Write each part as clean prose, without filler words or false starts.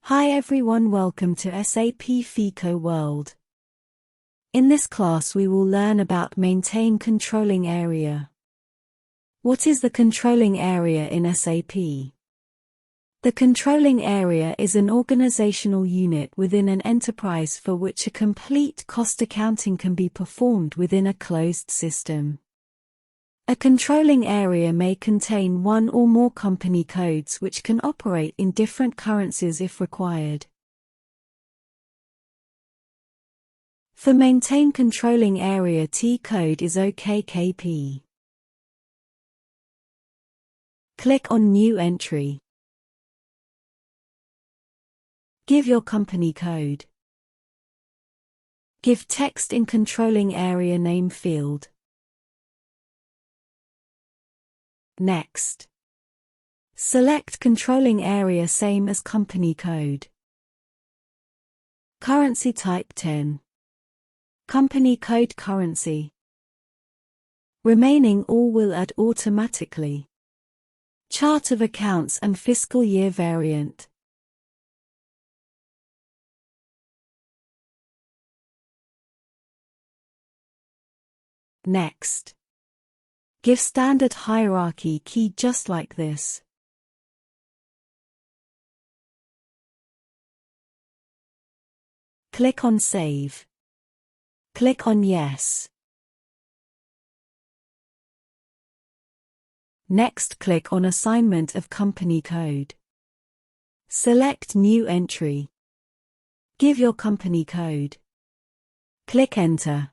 Hi everyone, welcome to SAP FICO World. In this class we will learn about maintain controlling area. What is the controlling area in SAP? The controlling area is an organizational unit within an enterprise for which a complete cost accounting can be performed within a closed system. A controlling area may contain one or more company codes which can operate in different currencies if required. For maintain controlling area, T code is OKKP. Click on New Entry. Give your company code. Give text in controlling area name field. Next. Select controlling area same as company code. Currency type 10. Company code currency. Remaining all will add automatically. Chart of accounts and fiscal year variant. Next. Give standard hierarchy key just like this. Click on Save. Click on Yes. Next, click on Assignment of Company Code. Select New Entry. Give your company code. Click Enter.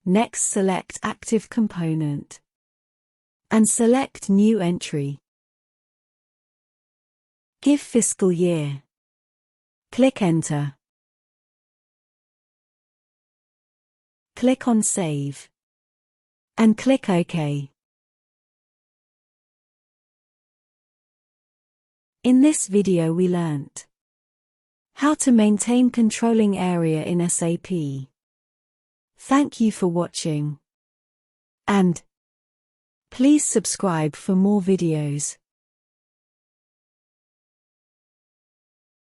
Next, select Active Component and select New Entry. Give fiscal year. Click Enter. Click on Save and click OK. In this video we learnt how to maintain controlling area in SAP. Thank you for watching, and please subscribe for more videos.